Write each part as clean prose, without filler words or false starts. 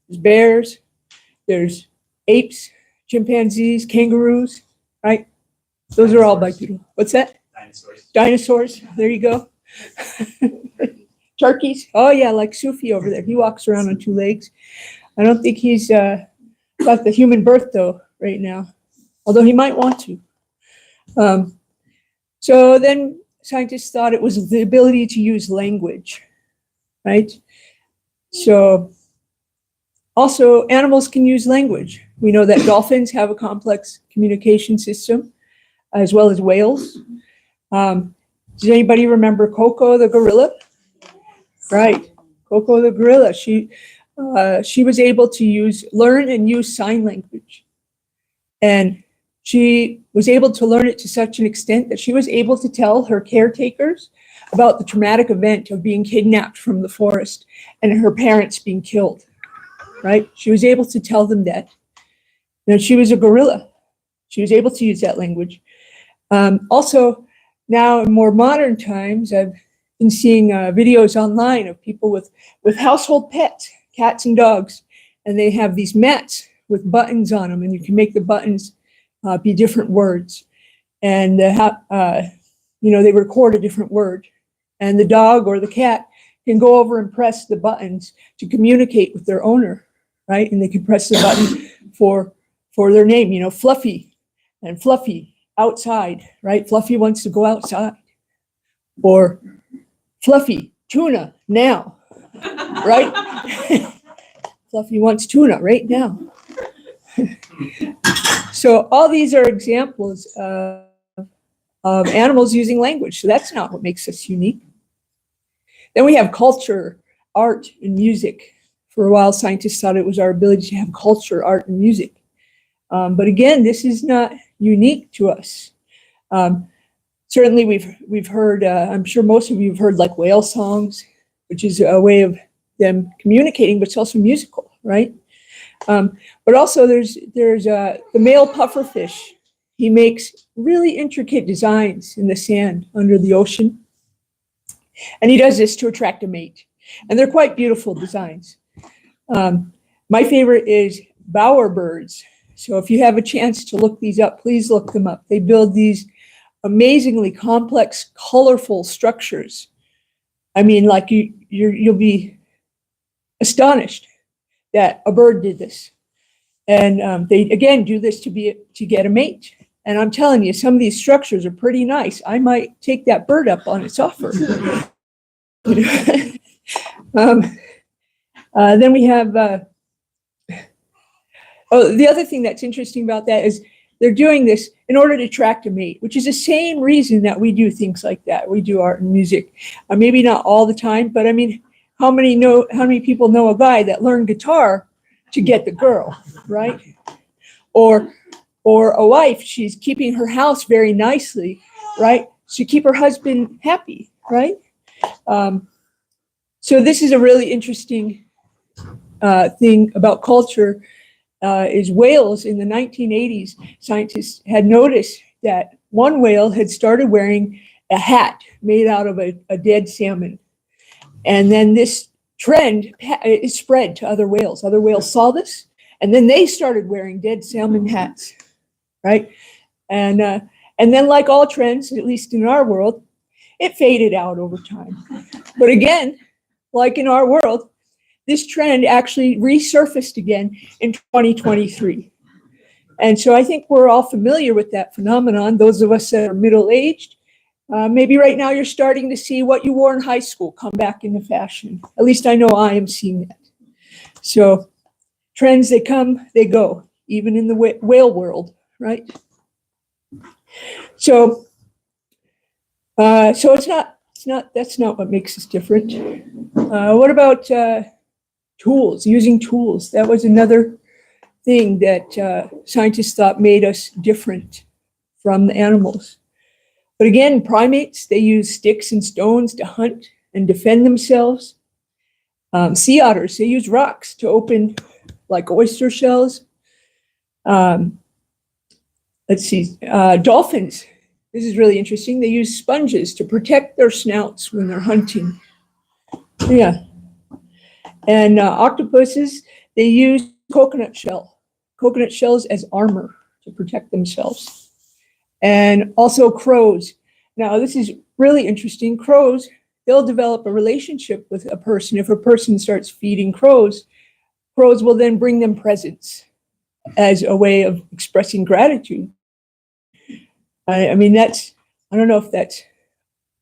there's bears, there's apes, chimpanzees, kangaroos, right? Those are all bipedal. What's that? Dinosaurs. Dinosaurs. There you go. Turkeys. Oh yeah, like Sufi over there. He walks around on two legs. I don't think he's got the human birth though right now, although he might want to. So then scientists thought it was the ability to use language, right? So also animals can use language. We know that dolphins have a complex communication system, as well as whales. Does anybody remember Coco the gorilla? Right, Coco the gorilla. She was able to learn and use sign language. And she was able to learn it to such an extent that she was able to tell her caretakers about the traumatic event of being kidnapped from the forest and her parents being killed, right? She was able to tell them that. And she was a gorilla. She was able to use that language. Also, now in more modern times, I've been seeing videos online of people with household pets, cats and dogs, and they have these mats with buttons on them, and you can make the buttons be different words. And they record a different word. And the dog or the cat can go over and press the buttons to communicate with their owner, right? And they can press the button for their name, Fluffy, and Fluffy outside, right? Fluffy wants to go outside. Or Fluffy, tuna, now, right? Fluffy wants tuna right now. So all these are examples of animals using language. So that's not what makes us unique. Then we have culture, art, and music. For a while, scientists thought it was our ability to have culture, art, and music. But again, this is not unique to us. Certainly we've heard, I'm sure most of you have heard like whale songs, which is a way of them communicating, but it's also musical, right? But also there's the male pufferfish. He makes really intricate designs in the sand under the ocean. And he does this to attract a mate. And they're quite beautiful designs. My favorite is bowerbirds. So if you have a chance to look these up, please look them up. They build these amazingly complex, colorful structures. I mean, like you'll be astonished that a bird did this. And they, again, do this to get a mate. And I'm telling you, some of these structures are pretty nice. I might take that bird up on its offer. Then we have, the other thing that's interesting about that is they're doing this in order to attract a mate, which is the same reason that we do things like that. We do art and music. Maybe not all the time, but I mean, how many people know a guy that learned guitar to get the girl, right? Or a wife, she's keeping her house very nicely, right? To keep her husband happy, right? So this is a really interesting thing about culture. Is whales in the 1980s, scientists had noticed that one whale had started wearing a hat made out of a dead salmon. And then this trend is spread to other whales. Other whales saw this, and then they started wearing dead salmon hats, right? And then like all trends, at least in our world, it faded out over time. But again, like in our world, this trend actually resurfaced again in 2023. And so I think we're all familiar with that phenomenon. Those of us that are middle-aged, maybe right now you're starting to see what you wore in high school come back into fashion. At least I know I am seeing that. So trends, they come, they go, even in the whale world, right? So that's not what makes us different. What about tools, using tools? That was another thing that scientists thought made us different from the animals. But again, primates, they use sticks and stones to hunt and defend themselves. Sea otters, they use rocks to open like oyster shells. Let's see, dolphins, this is really interesting. They use sponges to protect their snouts when they're hunting. Yeah. And octopuses, they use coconut shells as armor to protect themselves. And also crows. Now, this is really interesting. Crows, they'll develop a relationship with a person. If a person starts feeding crows, crows will then bring them presents as a way of expressing gratitude. I mean, I don't know if that's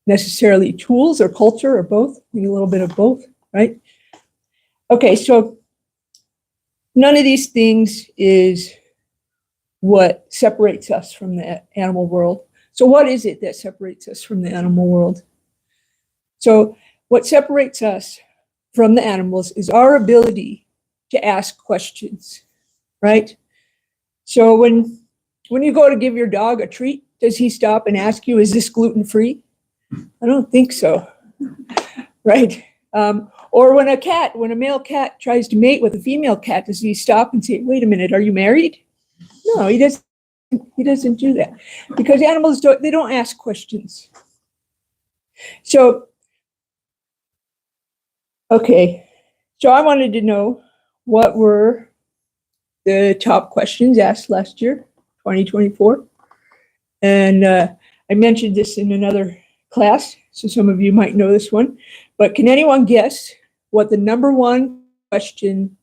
necessarily tools or culture or both, maybe a little bit of both, right? Okay, so none of these things is what separates us from the animal world. So what is it that separates us from the animal world? So what separates us from the animals is our ability to ask questions, right? So when you go to give your dog a treat, does he stop and ask you, is this gluten-free? I don't think so, right? Or when a male cat tries to mate with a female cat, does he stop and say, wait a minute, are you married? No, he doesn't do that, because animals don't ask questions. So, okay, so I wanted to know what were the top questions asked last year, 2024. And I mentioned this in another class, so some of you might know this one, but can anyone guess what the number one question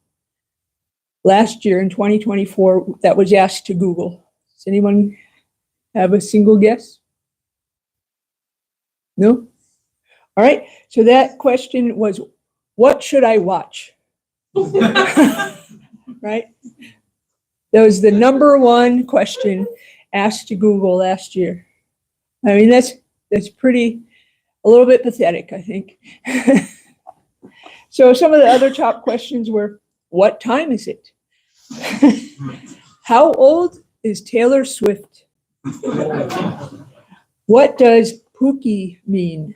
last year in 2024 that was asked to Google? Does anyone have a single guess? No? All right, so that question was, what should I watch? Right? That was the number one question asked to Google last year. I mean, that's pretty, a little bit pathetic, I think. So some of the other top questions were, what time is it? How old is Taylor Swift? What does Pookie mean?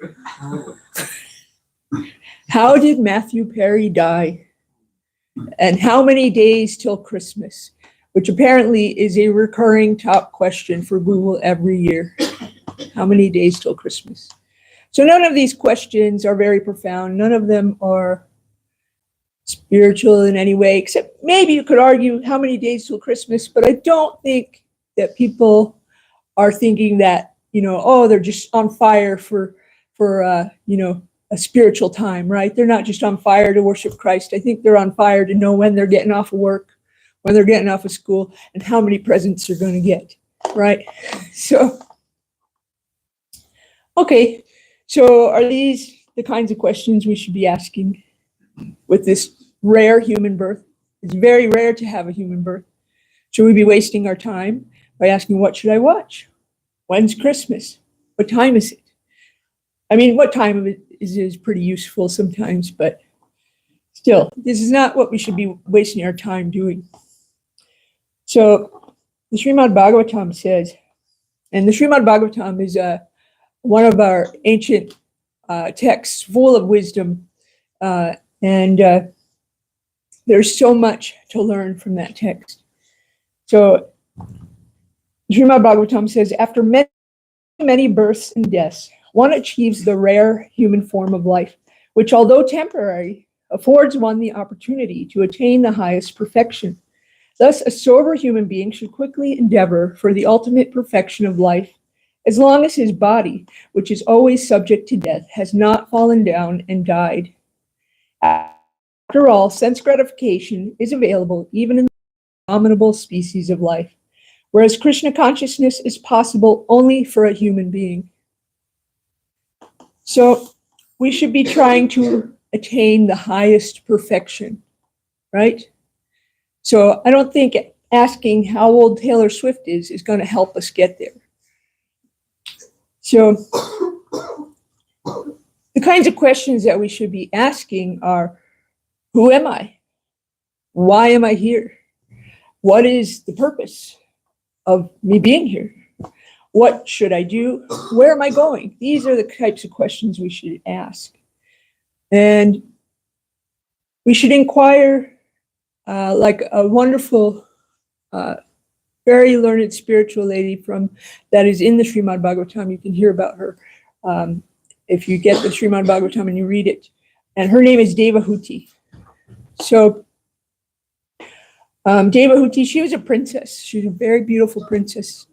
How did Matthew Perry die? And how many days till Christmas? Which apparently is a recurring top question for Google every year. How many days till Christmas? So none of these questions are very profound. None of them are spiritual in any way, except maybe you could argue how many days till Christmas, but I don't think that people are thinking that, oh, they're just on fire for a spiritual time, right? They're not just on fire to worship Christ. I think they're on fire to know when they're getting off of work, when they're getting off of school, and how many presents they're going to get, right? So, okay, so are these the kinds of questions we should be asking with this rare human birth? It's very rare to have a human birth. Should we be wasting our time by asking, what should I watch? When's Christmas? What time is it? I mean, what time of it is pretty useful sometimes, but still, this is not what we should be wasting our time doing. So the Srimad Bhagavatam says, and the Srimad Bhagavatam is one of our ancient texts full of wisdom, and there's so much to learn from that text. So Srimad Bhagavatam says, after many, many births and deaths, one achieves the rare human form of life, which, although temporary, affords one the opportunity to attain the highest perfection. Thus, a sober human being should quickly endeavor for the ultimate perfection of life, as long as his body, which is always subject to death, has not fallen down and died. After all, sense gratification is available even in the abominable species of life, whereas Krishna consciousness is possible only for a human being. So we should be trying to attain the highest perfection, right? So I don't think asking how old Taylor Swift is going to help us get there. So the kinds of questions that we should be asking are, who am I? Why am I here? What is the purpose of me being here? What should I do? Where am I going? These are the types of questions we should ask. And we should inquire, like a wonderful, very learned spiritual lady that is in the Srimad Bhagavatam. You can hear about her if you get the Srimad Bhagavatam and you read it. And her name is Devahuti. So Devahuti, she was a princess. She was a very beautiful princess.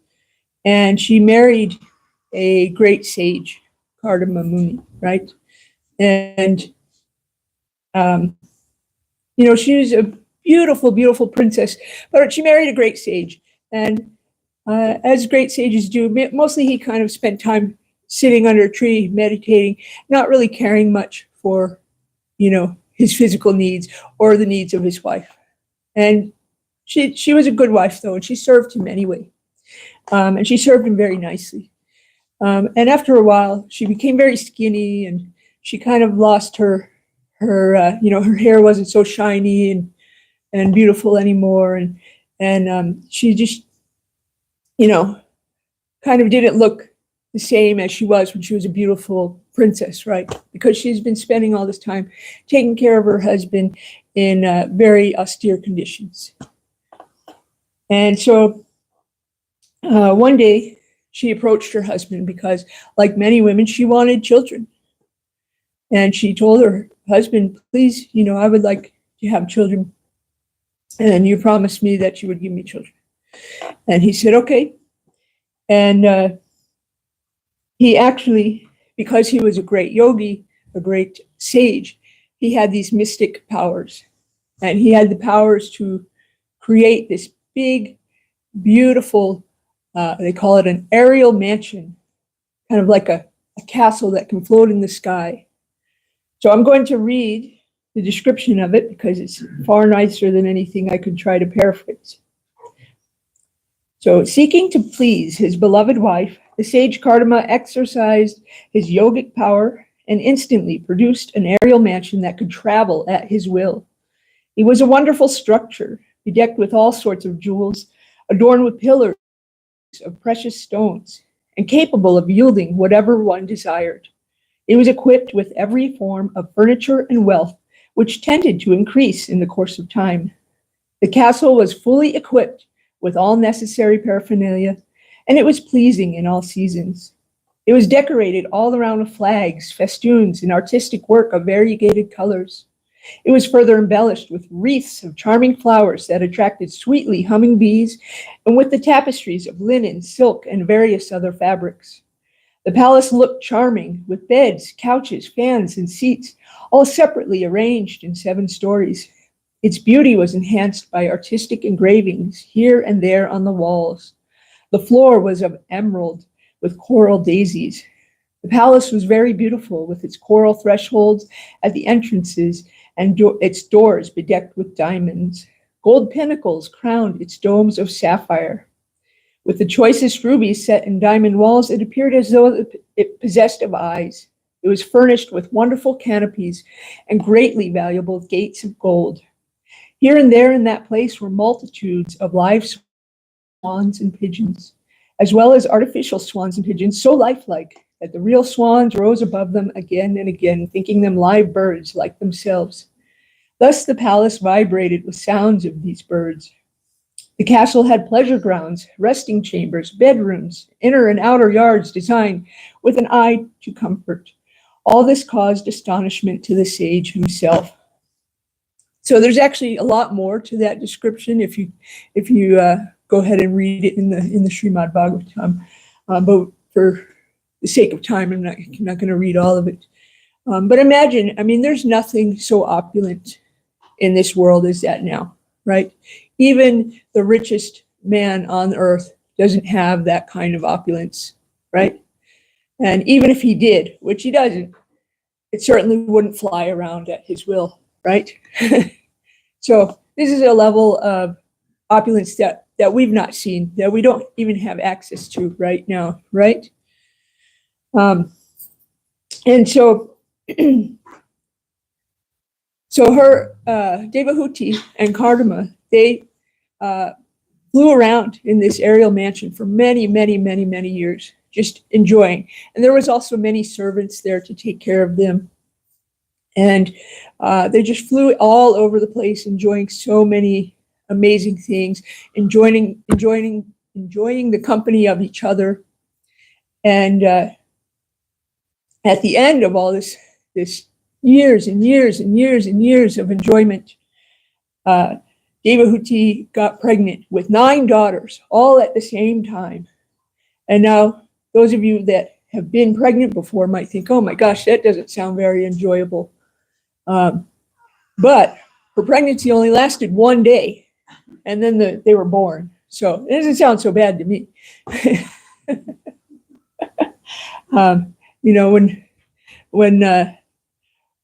And she married a great sage, Kardama Muni, right? And, she was a beautiful, beautiful princess, but she married a great sage. And as great sages do, mostly he kind of spent time sitting under a tree, meditating, not really caring much for, his physical needs or the needs of his wife. And she was a good wife, though, and she served him anyway. And she served him very nicely. And after a while, she became very skinny, and she kind of lost her hair wasn't so shiny and beautiful anymore, and she just, kind of didn't look the same as she was when she was a beautiful princess, right? Because she's been spending all this time taking care of her husband in very austere conditions. And so one day she approached her husband because, like many women, she wanted children. And she told her husband, please, I would like to have children. And you promised me that you would give me children. And he said, okay. And he actually, because he was a great yogi, a great sage, he had these mystic powers. And he had the powers to create this big, beautiful, they call it an aerial mansion, kind of like a castle that can float in the sky. So I'm going to read the description of it because it's far nicer than anything I could try to paraphrase. So, seeking to please his beloved wife, the sage Kardama exercised his yogic power and instantly produced an aerial mansion that could travel at his will. It was a wonderful structure, bedecked with all sorts of jewels, adorned with pillars of precious stones, and capable of yielding whatever one desired. It was equipped with every form of furniture and wealth, which tended to increase in the course of time. The castle was fully equipped with all necessary paraphernalia, and it was pleasing in all seasons. It was decorated all around with flags, festoons, and artistic work of variegated colors. It was further embellished with wreaths of charming flowers that attracted sweetly humming bees, and with the tapestries of linen, silk, and various other fabrics. The palace looked charming, with beds, couches, fans, and seats, all separately arranged in 7 stories. Its beauty was enhanced by artistic engravings here and there on the walls. The floor was of emerald with coral daisies. The palace was very beautiful, with its coral thresholds at the entrances and its doors bedecked with diamonds. Gold pinnacles crowned its domes of sapphire. With the choicest rubies set in diamond walls, it appeared as though it possessed of eyes. It was furnished with wonderful canopies and greatly valuable gates of gold. Here and there in that place were multitudes of live swans and pigeons, as well as artificial swans and pigeons so lifelike that the real swans rose above them again and again, thinking them live birds like themselves. Thus the palace vibrated with sounds of these birds. The castle had pleasure grounds, resting chambers, bedrooms, inner and outer yards designed with an eye to comfort. All this caused astonishment to the sage himself. So there's actually a lot more to that description if you go ahead and read it in the Srimad Bhagavatam. But for the sake of time, I'm not going to read all of it. But imagine, there's nothing so opulent in this world as that now, right? Even the richest man on earth doesn't have that kind of opulence, right? And even if he did, which he doesn't, it certainly wouldn't fly around at his will, right? So this is a level of opulence that we've not seen, that we don't even have access to right now, right? And so, so her, Devahuti and Kardama, they flew around in this aerial mansion for many, many, many, many years, just enjoying. And there was also many servants there to take care of them. And they just flew all over the place, enjoying so many amazing things, enjoying the company of each other. And at the end of all this years and years and years and years of enjoyment, Devahuti got pregnant with 9 daughters, all at the same time. And now, those of you that have been pregnant before might think, oh my gosh, that doesn't sound very enjoyable. But her pregnancy only lasted 1 day, and then they were born. So it doesn't sound so bad to me. You know, when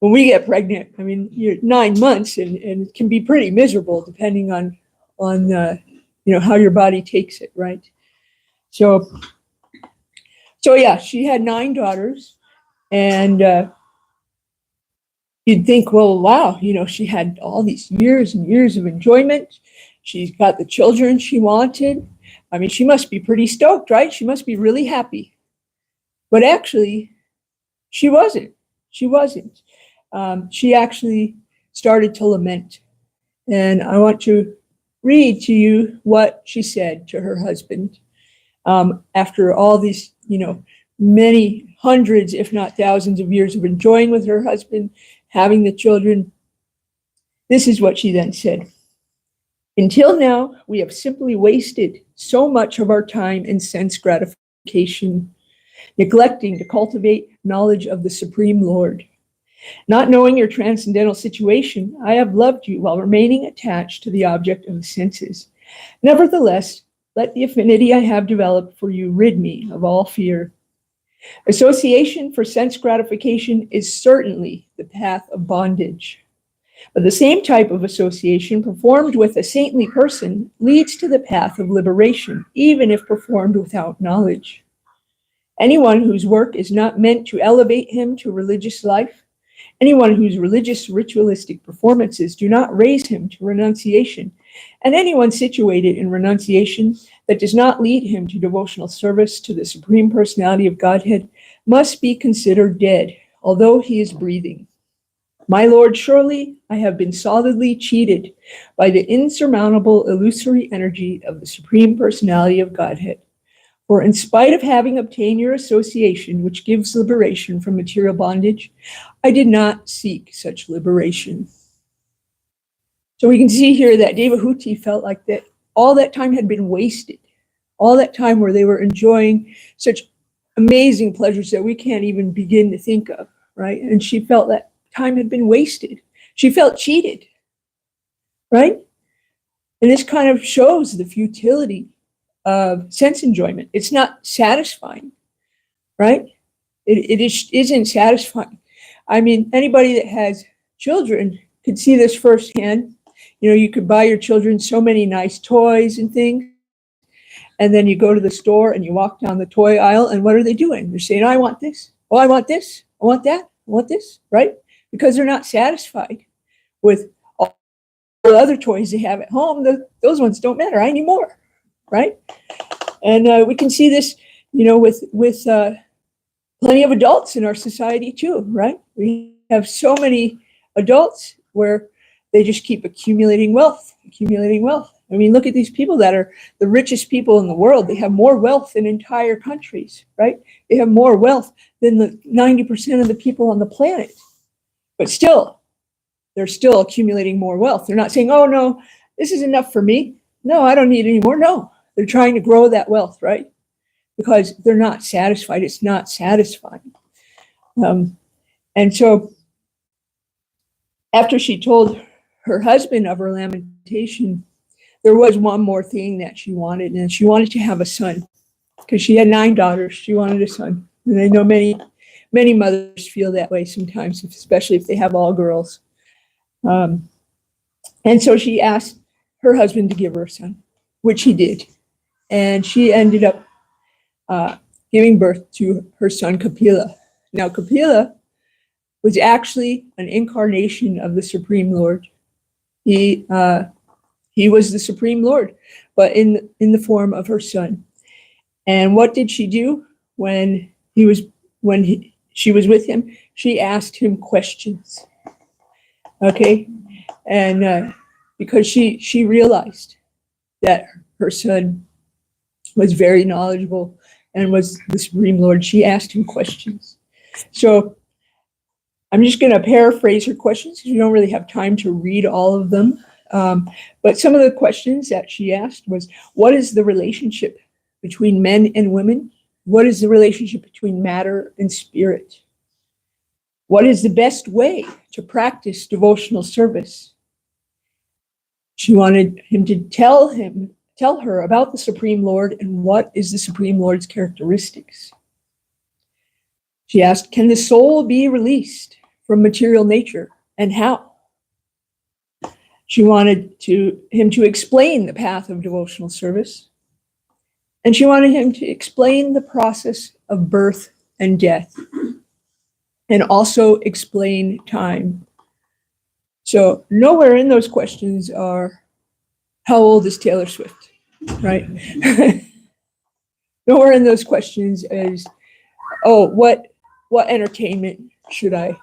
we get pregnant, I mean, you're 9 months, and it can be pretty miserable depending on you know, how your body takes it, right? So yeah, she had 9 daughters, and you'd think, well, wow, you know, she had all these years and years of enjoyment. She's got the children she wanted. I mean, she must be pretty stoked, right? She must be really happy. But actually, she wasn't. She wasn't. She actually started to lament. And I want to read to you what she said to her husband after all these, you know, many hundreds, if not thousands of years of enjoying with her husband, having the children. This is what she then said. Until now, we have simply wasted so much of our time in sense gratification, neglecting to cultivate knowledge of the Supreme Lord. Not knowing your transcendental situation, I have loved you while remaining attached to the object of the senses. Nevertheless, let the affinity I have developed for you rid me of all fear. Association for sense gratification is certainly the path of bondage. But the same type of association performed with a saintly person leads to the path of liberation, even if performed without knowledge. Anyone whose work is not meant to elevate him to religious life, anyone whose religious ritualistic performances do not raise him to renunciation, and anyone situated in renunciation that does not lead him to devotional service to the Supreme Personality of Godhead must be considered dead, although he is breathing. My Lord, surely I have been solidly cheated by the insurmountable illusory energy of the Supreme Personality of Godhead. For in spite of having obtained your association, which gives liberation from material bondage, I did not seek such liberation. So we can see here that Devahuti felt like that all that time had been wasted. All that time where they were enjoying such amazing pleasures that we can't even begin to think of, right? And she felt that time had been wasted. She felt cheated, right? And this kind of shows the futility of sense enjoyment. It's not satisfying, right? It isn't satisfying. I mean, anybody that has children could see this firsthand. You know, you could buy your children so many nice toys and things, and then you go to the store and you walk down the toy aisle, and what are they doing? They're saying, I want this. Oh, I want this. I want that. I want this, right? Because they're not satisfied with all the other toys they have at home. Those ones don't matter anymore, right? And we can see this, you know, with plenty of adults in our society too, right? We have so many adults where they just keep accumulating wealth. I mean, look at these people that are the richest people in the world. They have more wealth than entire countries, right? They have more wealth than the 90% of the people on the planet. But still, they're still accumulating more wealth. They're not saying, oh, no, this is enough for me. No, I don't need any more. No, they're trying to grow that wealth, right? Because they're not satisfied. It's not satisfying. And so after she told her husband of her lamentation, there was one more thing that she wanted, and she wanted to have a son because she had 9 daughters. She wanted a son. And I know many mothers feel that way sometimes, especially if they have all girls. And so she asked her husband to give her a son, which he did. And she ended up giving birth to her son, Kapila. Now, Kapila was actually an incarnation of the Supreme Lord. He was the Supreme Lord, but in the form of her son. And what did she do when she was with him? She asked him questions. Okay, and because she realized that her son was very knowledgeable and was the Supreme Lord, she asked him questions. So I'm just going to paraphrase her questions because we don't really have time to read all of them. But some of the questions that she asked was, what is the relationship between men and women? What is the relationship between matter and spirit? What is the best way to practice devotional service? She wanted him to tell her about the Supreme Lord and what is the Supreme Lord's characteristics. She asked, can the soul be released from material nature and how? She wanted him to explain the path of devotional service. And she wanted him to explain the process of birth and death and also explain time. So nowhere in those questions are, how old is Taylor Swift, right? Nowhere in those questions is, oh, what entertainment should I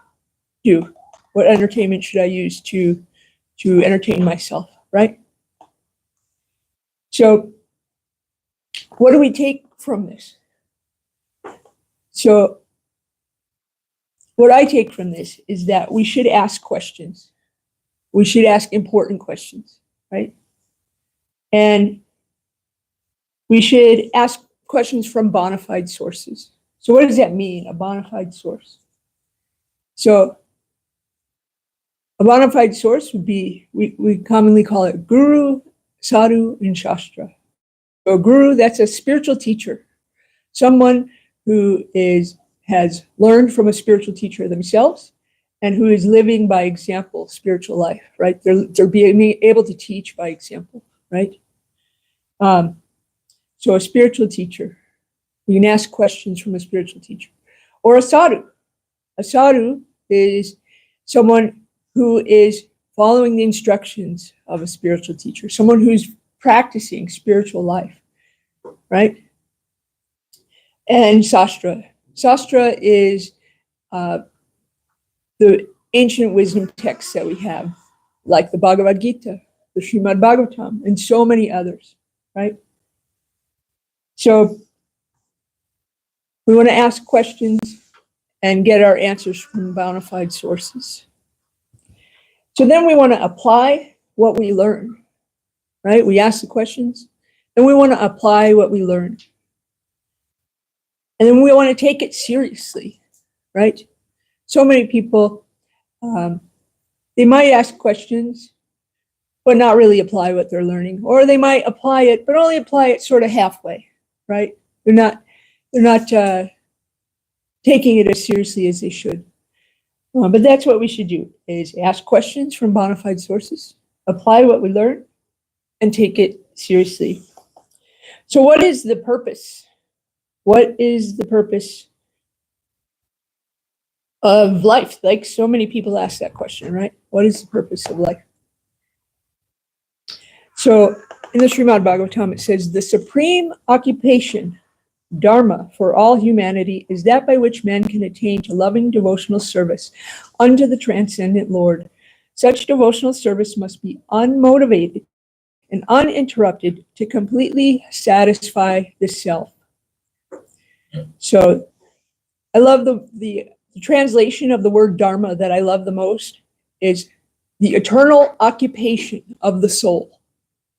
do? What entertainment should I use to entertain myself, right? So what do we take from this? So what I take from this is that we should ask questions. We should ask important questions, right? And we should ask questions from bona fide sources. So what does that mean, a bona fide source? So a bona fide source would be, we commonly call it guru, sadhu, and shastra. So a guru, that's a spiritual teacher, someone who has learned from a spiritual teacher themselves and who is living by example, spiritual life, right? They're being able to teach by example, right? So a spiritual teacher, you can ask questions from a spiritual teacher. Or a sadhu. A sadhu is someone who is following the instructions of a spiritual teacher, someone who's practicing spiritual life, right? And Shastra. Shastra is the ancient wisdom texts that we have, like the Bhagavad Gita, the Srimad Bhagavatam, and so many others, right? So we want to ask questions and get our answers from bona fide sources. So then we want to apply what we learn, right? We ask the questions, and we want to apply what we learn. And then we want to take it seriously, right? So many people, they might ask questions, but not really apply what they're learning. Or they might apply it, but only apply it sort of halfway, right? They're not taking it as seriously as they should. But that's what we should do, is ask questions from bona fide sources, apply what we learn, and take it seriously. So what is the purpose? What is the purpose of life? Like so many people ask that question, right? What is the purpose of life? So in the Srimad Bhagavatam, it says, the supreme occupation, dharma, for all humanity is that by which men can attain to loving devotional service unto the transcendent Lord. Such devotional service must be unmotivated and uninterrupted to completely satisfy the self. So I love the translation of the word dharma that I love the most is the eternal occupation of the soul,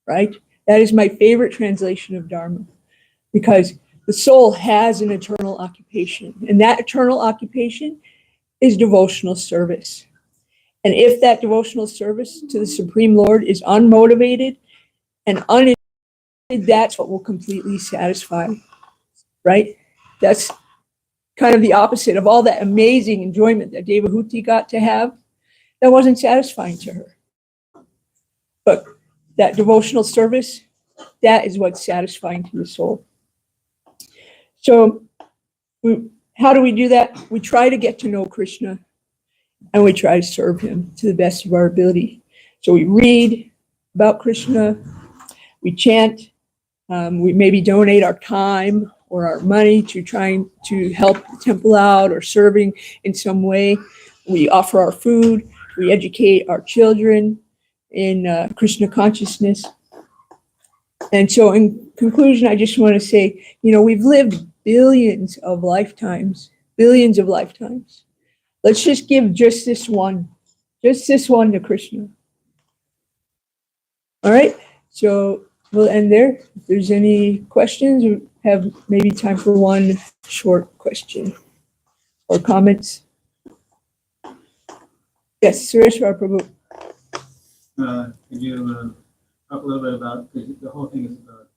right? That is my favorite translation of dharma, because the soul has an eternal occupation, and that eternal occupation is devotional service. And if that devotional service to the Supreme Lord is unmotivated and uninterested, that's what will completely satisfy, right? That's kind of the opposite of all that amazing enjoyment that Devahuti got to have. That wasn't satisfying to her. But that devotional service, that is what's satisfying to the soul. So how do we do that? We try to get to know Krishna, and we try to serve him to the best of our ability. So we read about Krishna, we chant, we maybe donate our time or our money to trying to help the temple out or serving in some way. We offer our food, we educate our children in Krishna consciousness. And so in conclusion, I just want to say, we've lived billions of lifetimes. Let's just give just this one to Krishna. All right, so we'll end there. If there's any questions, we have maybe time for one short question or comments. Yes, Sureshwar Prabhu. Could you talk a little bit about, because the whole thing is about,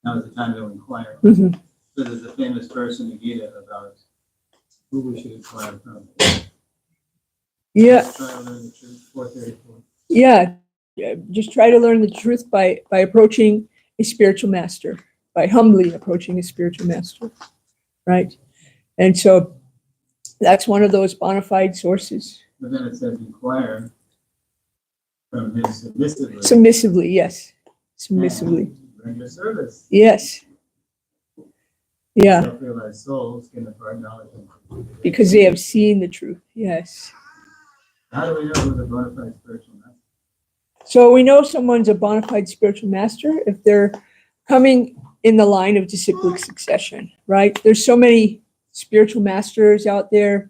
now is the time to inquire. Mhm. So there's a famous verse in the Gita about who we should inquire from. Yeah, Try to learn the truth, 434. yeah. Just try to learn the truth by approaching a spiritual master, by humbly approaching a spiritual master, right? And so that's one of those bona fide sources. But then it says inquire from him submissively. Submissively, yes. Submissively, And render service. yes. Yeah, Self-realized souls can impart knowledge. because they have seen the truth, yes. How do we know who's a bona fide spiritual master? So we know someone's a bona fide spiritual master if they're coming in the line of disciplic succession, right? There's so many spiritual masters out there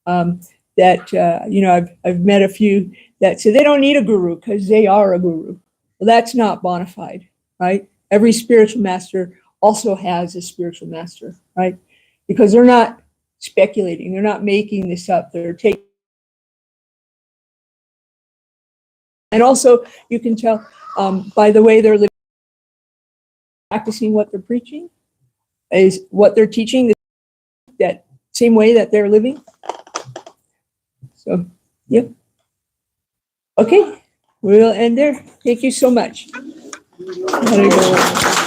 that I've met a few that say they don't need a guru because they are a guru. Well, that's not bona fide, right? Every spiritual master also has a spiritual master, right? Because they're not speculating, they're not making this up, they're taking. And also, you can tell by the way they're living, practicing what they're preaching, is what they're teaching, that same way that they're living. So, yep. Okay, we'll end there. Thank you so much. Gotta go.